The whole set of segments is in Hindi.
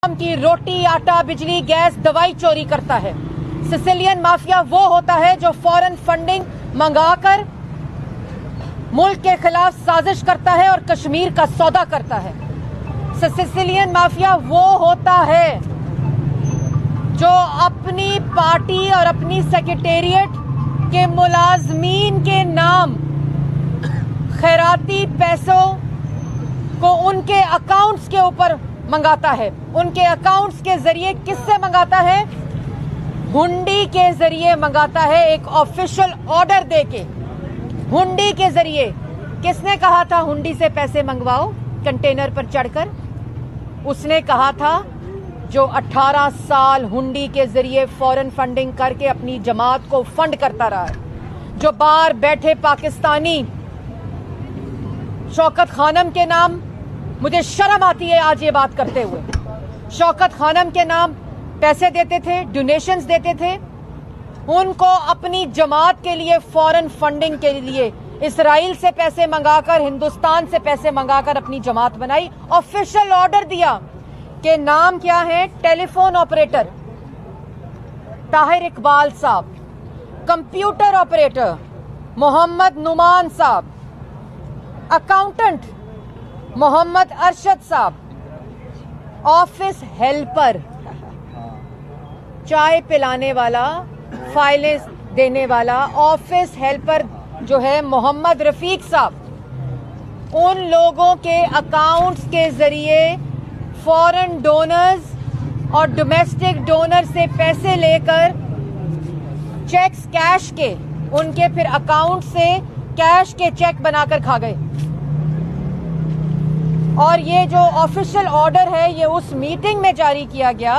की रोटी, आटा, बिजली, गैस, दवाई चोरी करता है। सिसिलियन माफिया वो होता है जो फॉरेन फंडिंग मंगाकर मुल्क के खिलाफ साजिश करता है और कश्मीर का सौदा करता है। सिसिलियन माफिया वो होता है जो अपनी पार्टी और अपनी सेक्रेटेरिएट के मुलाजमीन के नाम खैराती पैसों को उनके अकाउंट्स के ऊपर मंगाता है। उनके अकाउंट्स के जरिए किससे मंगाता है? हुंडी के जरिए मंगाता है, एक ऑफिशियल ऑर्डर देके हुंडी के जरिए। किसने कहा था हुंडी से पैसे मंगवाओ कंटेनर पर चढ़कर? उसने कहा था जो 18 साल हुंडी के जरिए फॉरेन फंडिंग करके अपनी जमात को फंड करता रहा है, जो बाहर बैठे पाकिस्तानी शौकत खानम के नाम, मुझे शर्म आती है आज ये बात करते हुए, शौकत खानम के नाम पैसे देते थे, डोनेशंस देते थे, उनको अपनी जमात के लिए फॉरेन फंडिंग के लिए इसराइल से पैसे मंगाकर, हिंदुस्तान से पैसे मंगाकर अपनी जमात बनाई। ऑफिशियल ऑर्डर दिया कि नाम क्या है? टेलीफोन ऑपरेटर ताहिर इकबाल साहब, कंप्यूटर ऑपरेटर मोहम्मद नुमान साहब, अकाउंटेंट मोहम्मद अरशद साहब, ऑफिस हेल्पर चाय पिलाने वाला, फाइलें देने वाला ऑफिस हेल्पर जो है मोहम्मद रफीक साहब, उन लोगों के अकाउंट्स के जरिए फॉरेन डोनर्स और डोमेस्टिक डोनर से पैसे लेकर चेक्स कैश के उनके फिर अकाउंट से कैश के चेक बनाकर खा गए। और ये जो ऑफिशियल ऑर्डर है ये उस मीटिंग में जारी किया गया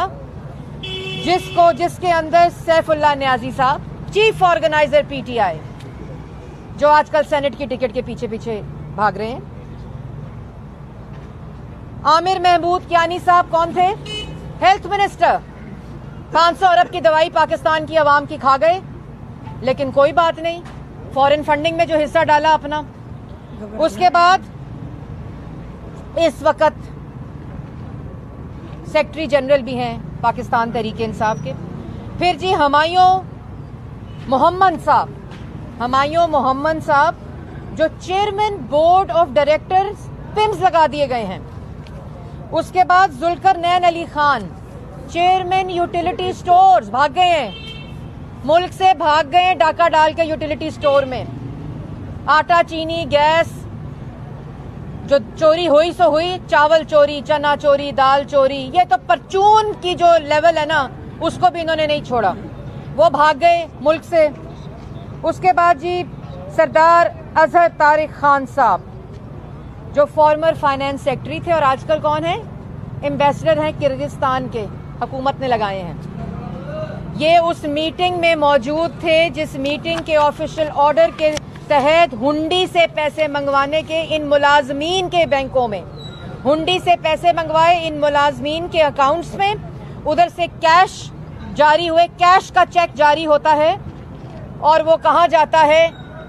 जिसके अंदर सैफुल्लाह न्याजी साहब, चीफ ऑर्गेनाइजर पीटीआई, जो आजकल सेनेट की टिकट के पीछे पीछे भाग रहे हैं, आमिर महमूद कियानी साहब कौन थे? Health minister. 500 अरब की दवाई पाकिस्तान की आवाम की खा गए, लेकिन कोई बात नहीं, फॉरेन फंडिंग में जो हिस्सा डाला अपना। उसके बाद इस वक्त सेक्रेटरी जनरल भी हैं पाकिस्तान तहरीक इंसाफ के। फिर जी हुमायूं मोहम्मद साहब जो chairman board of directors PIMS लगा दिए गए हैं। उसके बाद Zulqarnain Ali Khan chairman utility stores भाग गए हैं, मुल्क से भाग गए हैं डाका डाल के यूटिलिटी स्टोर में। आटा, चीनी, गैस जो चोरी हुई सो हुई, चावल चोरी, चना चोरी, दाल चोरी, ये तो परचून की जो लेवल है ना उसको भी इन्होंने नहीं छोड़ा, वो भाग गए मुल्क से। उसके बाद जी सरदार अजहर तारिक खान साहब जो फॉर्मर फाइनेंस सेक्रेटरी थे और आजकल कौन है? एम्बेसडर हैं किर्गिस्तान के, हुकूमत ने लगाए हैं। ये उस मीटिंग में मौजूद थे जिस मीटिंग के ऑफिशियल ऑर्डर के तहत हुंडी से पैसे मंगवाने के इन मुलाजमीन के बैंकों में, हुंडी से पैसे मंगवाए इन मुलाजमीन के अकाउंट्स में, उधर से कैश जारी हुए, कैश का चेक जारी होता है और वो कहाँ जाता है?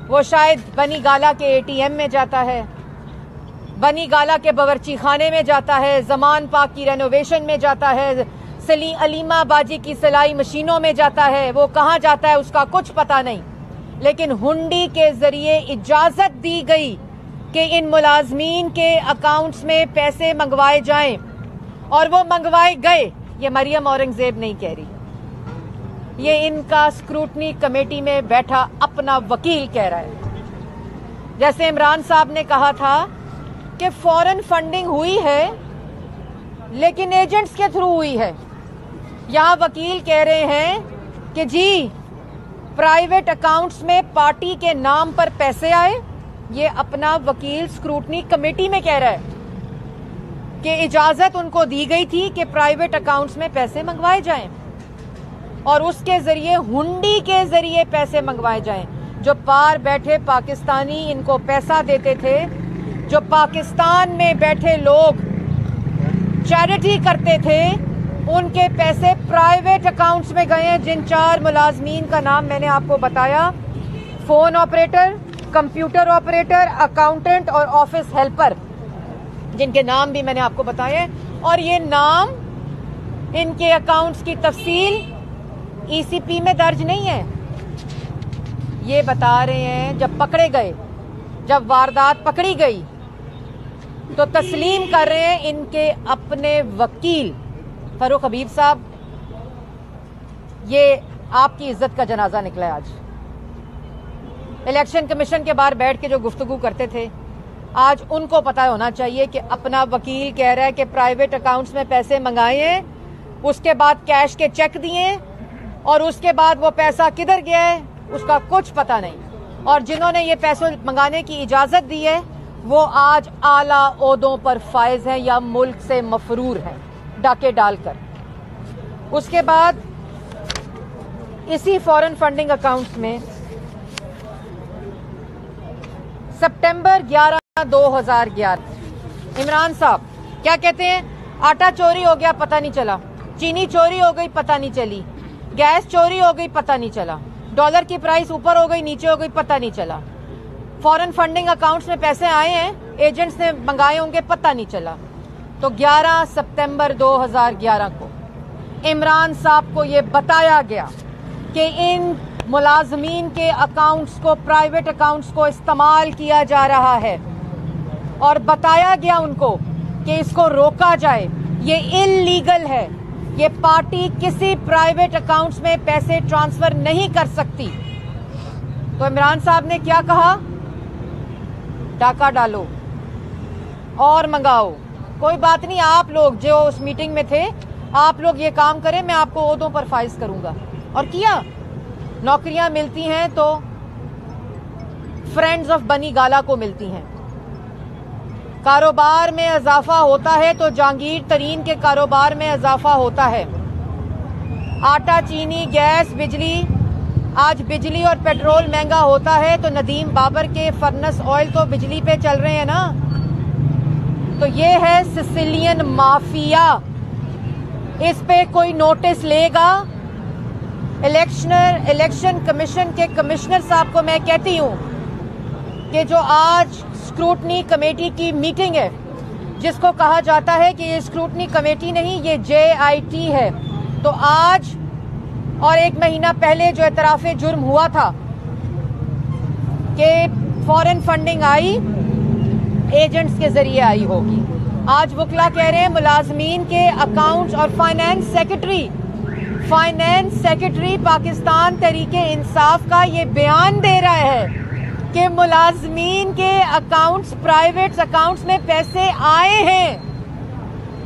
वो शायद बनी गाला के एटीएम में जाता है, बनी गाला के बावर्ची खाने में जाता है, जमान पाक की रेनोवेशन में जाता है, अलीमा बाजी की सिलाई मशीनों में जाता है। वो कहाँ जाता है उसका कुछ पता नहीं, लेकिन हुंडी के जरिए इजाजत दी गई कि इन मुलाजमीन के अकाउंट्स में पैसे मंगवाए जाएं और वो मंगवाए गए। ये मरियम औरंगजेब नहीं कह रही, ये इनका स्क्रूटनी कमेटी में बैठा अपना वकील कह रहा है। जैसे इमरान साहब ने कहा था कि फॉरेन फंडिंग हुई है लेकिन एजेंट्स के थ्रू हुई है, यहां वकील कह रहे हैं कि जी प्राइवेट अकाउंट्स में पार्टी के नाम पर पैसे आए। ये अपना वकील स्क्रूटनी कमेटी में कह रहा है कि इजाजत उनको दी गई थी कि प्राइवेट अकाउंट्स में पैसे मंगवाए जाएं और उसके जरिए हुंडी के जरिए पैसे मंगवाए जाएं। जो पार बैठे पाकिस्तानी इनको पैसा देते थे, जो पाकिस्तान में बैठे लोग चैरिटी करते थे, उनके पैसे प्राइवेट अकाउंट्स में गए हैं। जिन 4 मुलाजमीन का नाम मैंने आपको बताया, phone operator, computer operator, accountant और ऑफिस हेल्पर, जिनके नाम भी मैंने आपको बताए, और ये नाम इनके अकाउंट्स की तफसील ईसीपी में दर्ज नहीं है। ये बता रहे हैं जब पकड़े गए, जब वारदात पकड़ी गई तो तस्लीम कर रहे हैं इनके अपने वकील फरूख हबीब साहब, ये आपकी इज्जत का जनाजा निकला है। आज इलेक्शन कमीशन के बाहर बैठ के जो गुफ्तगू करते थे, आज उनको पता होना चाहिए कि अपना वकील कह रहा है कि प्राइवेट अकाउंट्स में पैसे मंगाए हैं, उसके बाद कैश के चेक दिए और उसके बाद वो पैसा किधर गया है उसका कुछ पता नहीं। और जिन्होंने ये पैसों मंगाने की इजाजत दी है वो आज आला ओहदों पर फायज हैं या मुल्क से मफरूर हैं डाके डालकर। उसके बाद इसी फॉरेन फंडिंग अकाउंट्स में सितंबर 11, 2011 इमरान साहब क्या कहते हैं, आटा चोरी हो गया पता नहीं चला, चीनी चोरी हो गई पता नहीं चली, गैस चोरी हो गई पता नहीं चला, डॉलर की प्राइस ऊपर हो गई नीचे हो गई पता नहीं चला, फॉरेन फंडिंग अकाउंट्स में पैसे आए हैं एजेंट्स ने मंगाए होंगे पता नहीं चला। तो 11 सितंबर 2011 को इमरान साहब को यह बताया गया कि इन मुलाजमीन के अकाउंट्स को, प्राइवेट अकाउंट्स को इस्तेमाल किया जा रहा है और बताया गया उनको कि इसको रोका जाए, ये इल्लीगल है, ये पार्टी किसी प्राइवेट अकाउंट्स में पैसे ट्रांसफर नहीं कर सकती। तो इमरान साहब ने क्या कहा, डाका डालो और मंगाओ, कोई बात नहीं, आप लोग जो उस मीटिंग में थे आप लोग ये काम करें, मैं आपको ओहदों पर फाइज करूंगा। और किया, नौकरियां मिलती हैं तो फ्रेंड्स ऑफ बनी गाला को मिलती हैं, कारोबार में इजाफा होता है तो जहांगीर तरीन के कारोबार में इजाफा होता है। आटा, चीनी, गैस, बिजली, आज बिजली और पेट्रोल महंगा होता है तो नदीम बाबर के फर्नेस ऑयल तो बिजली पे चल रहे हैं ना। तो ये है सिसिलियन माफिया, इस पे कोई नोटिस लेगा? इलेक्शन कमीशन के कमिश्नर साहब को मैं कहती हूं कि जो आज स्क्रूटनी कमेटी की मीटिंग है, जिसको कहा जाता है कि ये स्क्रूटनी कमेटी नहीं ये JIT है, तो आज और एक महीना पहले जो एतराफ़े जुर्म हुआ था कि फॉरेन फंडिंग आई एजेंट्स के जरिए आई होगी, आज वकला कह रहे हैं मुलाजमीन के अकाउंट्स और फाइनेंस सेक्रेटरी पाकिस्तान तहरीके इंसाफ का ये बयान दे रहा है कि मुलाजमीन के अकाउंट्स, प्राइवेट अकाउंट्स में पैसे आए हैं,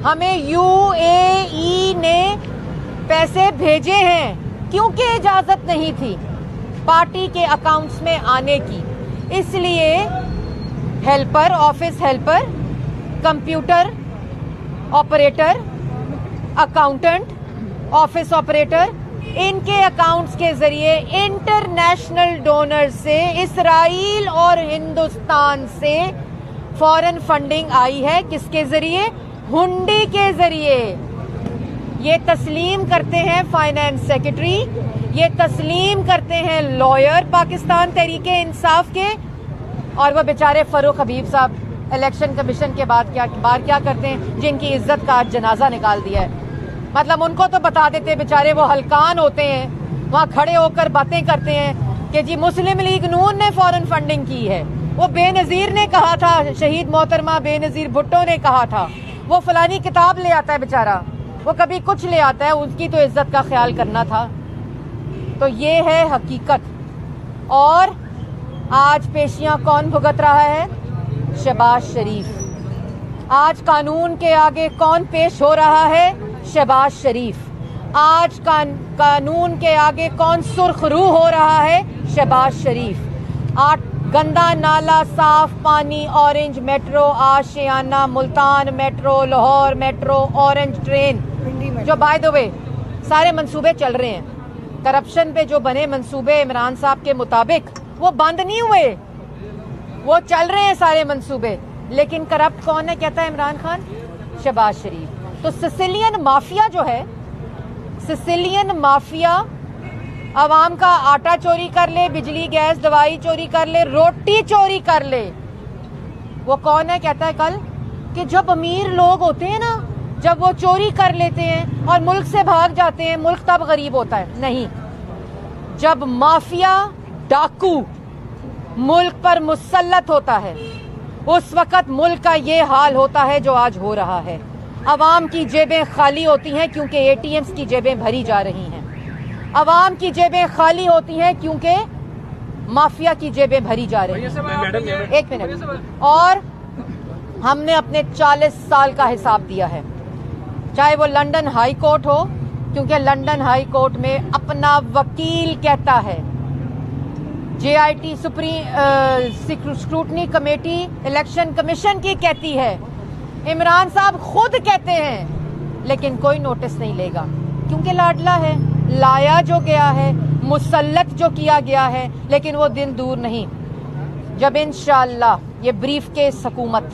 हमें UAE ने पैसे भेजे हैं क्योंकि इजाजत नहीं थी पार्टी के अकाउंट्स में आने की। इसलिए helper, office helper, computer operator, accountant, office operator, इनके अकाउंट्स के जरिए इंटरनेशनल डोनर से, इसराइल और हिंदुस्तान से फॉरेन फंडिंग आई है। किसके जरिए? हुंडी के जरिए। ये तस्लीम करते हैं फाइनेंस सेक्रेटरी, ये तस्लीम करते हैं लॉयर पाकिस्तान तहरीके इंसाफ के, और वो बेचारे फरूख हबीब साहब इलेक्शन कमीशन के बाद क्या करते हैं, जिनकी इज्जत का आज जनाजा निकाल दिया है। मतलब उनको तो बता देते, बेचारे वो हलकान होते हैं, वहां खड़े होकर बातें करते हैं कि जी मुस्लिम लीग नून ने फॉरेन फंडिंग की है, वो बेनजीर ने कहा था, शहीद मोहतरमा बेनजीर भुट्टो ने कहा था, वो फलानी किताब ले आता है बेचारा, वो कभी कुछ ले आता है, उसकी तो इज्जत का ख्याल करना था। तो ये है हकीकत। और आज पेशियां कौन भुगत रहा है? शहबाज शरीफ। आज कानून के आगे कौन पेश हो रहा है? शहबाज शरीफ। आज कानून के आगे कौन सुर्खरू हो रहा है? शहबाज शरीफ। आज गंदा नाला, साफ पानी, orange metro, Ashiana, Multan metro, Lahore metro, orange train, जो बाय द वे सारे मंसूबे चल रहे हैं। करप्शन पे जो बने मंसूबे इमरान साहब के मुताबिक वो बंद नहीं हुए, वो चल रहे हैं सारे मंसूबे। लेकिन करप्ट कौन है? कहता है इमरान खान, शहबाज शरीफ। तो सिसिलियन माफिया जो है, सिसिलियन माफिया आवाम का आटा चोरी कर ले, बिजली गैस दवाई चोरी कर ले, रोटी चोरी कर ले। वो कौन है? कहता है कल कि जब अमीर लोग होते हैं ना जब वो चोरी कर लेते हैं और मुल्क से भाग जाते हैं, मुल्क तब गरीब होता है? नहीं, जब माफिया डाकू मुल्क पर मुसल्लत होता है उस वक्त मुल्क का ये हाल होता है जो आज हो रहा है। अवाम की जेबें खाली होती हैं क्योंकि एटीएम्स की जेबें भरी जा रही हैं। अवाम की जेबें खाली होती हैं क्योंकि माफिया की जेबें भरी जा रही हैं। एक मिनट। और हमने अपने 40 साल का हिसाब दिया है, चाहे वो लंदन हाई कोर्ट हो, क्योंकि लंदन हाई कोर्ट में अपना वकील कहता है, JIT supreme scrutiny committee election commission की कहती है, इमरान साहब खुद कहते हैं, लेकिन कोई नोटिस नहीं लेगा क्योंकि लाडला है। लाया जो गया है, मुसल्लत जो किया गया है, लेकिन वो दिन दूर नहीं जब इंशाअल्लाह ये ब्रीफ केस हुकूमत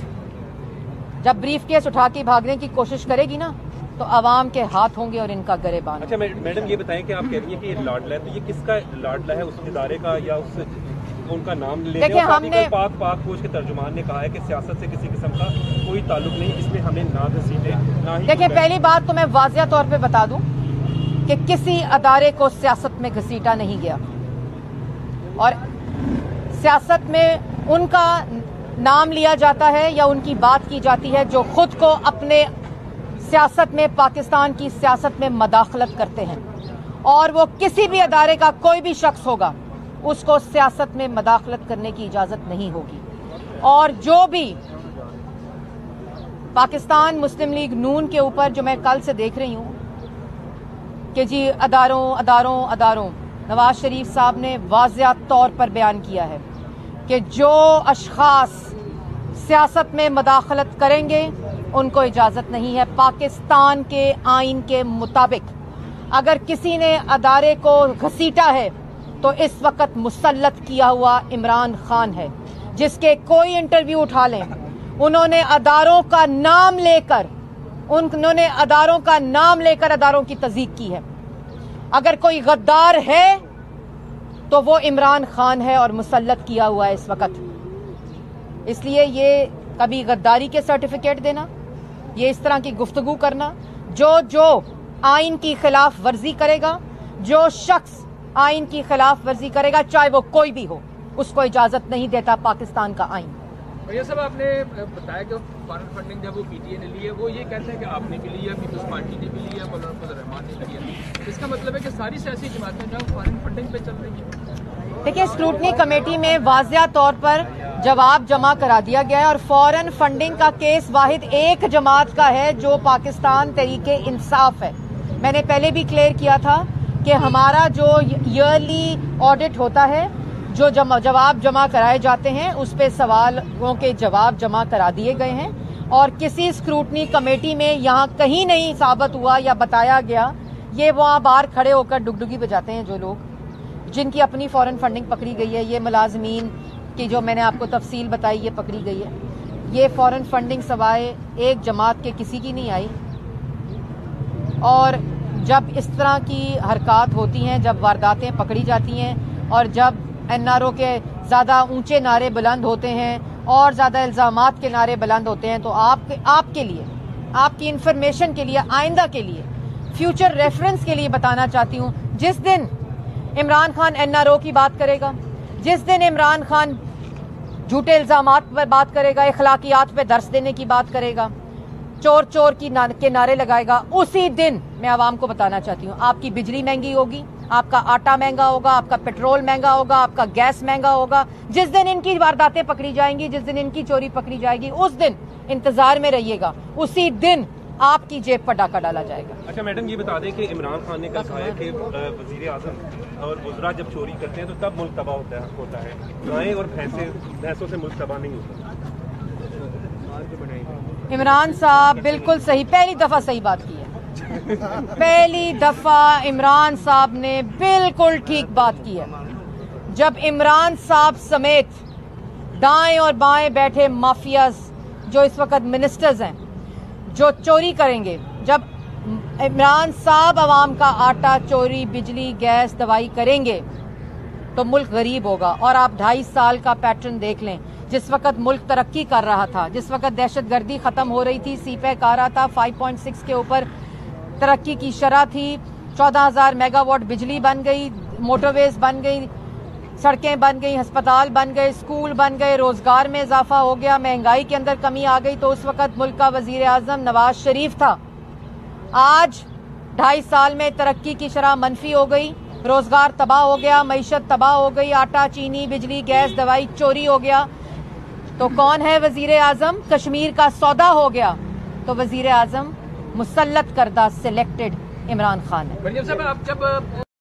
जब ब्रीफ केस उठा के भागने की कोशिश करेगी ना, तो अवाम के हाथ होंगे और इनका गरेबान। अच्छा मैडम, ये बताएं कि आप कह रही हैं कि ये लाडला है, तो ये किसका लाडला है? उस इदारे का या उस उनका नाम ले? देखिए, हमने पाक फौज के तर्जुमान ने कहा है कि सियासत से किसी किस्म का कोई ताल्लुक नहीं, इसमें हमें ना घसीटे ना ही। देखिए, पहली बात तो मैं वाज़िया तौर पे बता दूं कि किसी अदारे को सियासत में घसीटा नहीं गया, और सियासत में उनका नाम लिया जाता है या उनकी बात की जाती है जो खुद को अपने सियासत में, पाकिस्तान की सियासत में मदाखलत करते हैं। और वो किसी भी अदारे का कोई भी शख्स होगा, उसको सियासत में मदाखलत करने की इजाजत नहीं होगी। और जो भी पाकिस्तान मुस्लिम लीग नून के ऊपर जो मैं कल से देख रही हूं कि जी अदारों, नवाज शरीफ साहब ने वाज़िया तौर पर बयान किया है कि जो अशखास सियासत में मदाखलत करेंगे उनको इजाजत नहीं है। पाकिस्तान के आइन के मुताबिक अगर किसी ने अदारे को घसीटा है तो इस वक्त मुसल्लत किया हुआ इमरान खान है, जिसके कोई इंटरव्यू उठा लें, उन्होंने अदारों का नाम लेकर अदारों की तज़दीक की है। अगर कोई गद्दार है तो वो इमरान खान है और मुसल्लत किया हुआ है इस वक्त। इसलिए ये कभी गद्दारी के सर्टिफिकेट देना, ये इस तरह की गुफ्तगू करना, जो आइन की खिलाफ वर्जी करेगा, जो शख्स आइन की खिलाफ वर्जी करेगा, चाहे वो कोई भी हो, उसको इजाजत नहीं देता पाकिस्तान का आइन। और ये सब आपने बताया कि फॉरेन फंडिंग जब वो PTA ने ली है, वो ये कहते हैं कि आपने भी लिया, पीपल्स पार्टी ने भी लिया, मौलाना फजल रहमान ने लिया। इसका मतलब है कि सारी सियासी जमातें जो फॉरेन फंडिंग पे चल रही है। देखिए, स्क्रूटनी कमेटी में वाज़िया तौर पर जवाब जमा करा दिया गया है और फॉरेन फंडिंग का केस वाहिद एक जमात का है जो पाकिस्तान तहरीके इंसाफ है। मैंने पहले भी क्लियर किया था कि हमारा जो ईयरली ऑडिट होता है, जो जवाब जमा कराए जाते हैं, उस पे सवालों के जवाब जमा करा दिए गए हैं और किसी स्क्रूटनी कमेटी में यहाँ कहीं नहीं साबित हुआ या बताया गया। ये वहाँ बाहर खड़े होकर डुगडुगी बजाते हैं जो लोग, जिनकी अपनी फॉरेन फंडिंग पकड़ी गई है। ये मुलाजमीन की जो मैंने आपको तफसील बताई, ये पकड़ी गई है। ये फॉरेन फंडिंग सवाए एक जमात के किसी की नहीं आई। और जब इस तरह की हरकत होती हैं, जब वारदातें पकड़ी जाती हैं और जब NRO के ज़्यादा ऊंचे नारे बुलंद होते हैं और ज़्यादा इल्ज़ामात के नारे बुलंद होते हैं, तो आपके लिए, आपकी इंफॉर्मेशन के लिए, आइंदा के लिए, फ्यूचर रेफरेंस के लिए बताना चाहती हूँ, जिस दिन इमरान खान NRO की बात करेगा, जिस दिन इमरान खान झूठे इल्ज़ामात पर बात करेगा, इखलाकियात पे दर्स देने की बात करेगा, चोर के नारे लगाएगा, उसी दिन मैं आवाम को बताना चाहती हूँ, आपकी बिजली महंगी होगी, आपका आटा महंगा होगा, आपका पेट्रोल महंगा होगा, आपका गैस महंगा होगा। जिस दिन इनकी वारदातें पकड़ी जाएंगी, जिस दिन इनकी चोरी पकड़ी जाएगी, उस दिन इंतजार में रहिएगा, उसी दिन आपकी जेब पर डाका डाला जाएगा। अच्छा मैडम, ये बता दें कि इमरान खान ने कहा है कि वजीर आजम और वज़रा जब चोरी करते हैं तो तब मुल्क तबाह होता है, गायें और भैंसों से मुल्क तबाह नहीं होता। इमरान साहब बिल्कुल सही, पहली दफा सही बात की है। पहली दफा इमरान साहब ने बिल्कुल ठीक बात की है। जब इमरान साहब समेत दाएं और बाएं बैठे माफियाज जो इस वक्त मिनिस्टर्स हैं, जो चोरी करेंगे, जब इमरान साहब अवाम का आटा चोरी, बिजली, गैस, दवाई करेंगे तो मुल्क गरीब होगा। और आप 2.5 साल का पैटर्न देख लें, जिस वक्त मुल्क तरक्की कर रहा था, जिस वक्त दहशतगर्दी खत्म हो रही थी, सीपैक आ रहा था, 5.6 के ऊपर तरक्की की शरह थी, 14,000 मेगावाट बिजली बन गई, मोटरवेज बन गई, सड़कें बन गई, अस्पताल बन गए, स्कूल बन गए, रोजगार में इजाफा हो गया, महंगाई के अंदर कमी आ गई। तो उस वक्त मुल्क का वजीर आजम नवाज शरीफ था। आज 2.5 साल में तरक्की की शरह मनफी हो गई, रोजगार तबाह हो गया, मईशत तबाह हो गई, आटा, चीनी, बिजली, गैस, दवाई चोरी हो गया। तो कौन है वजीर आजम? कश्मीर का सौदा हो गया। तो वजीर आजम मुसल्लत करदा सिलेक्टेड इमरान खान है। साहब, आप जब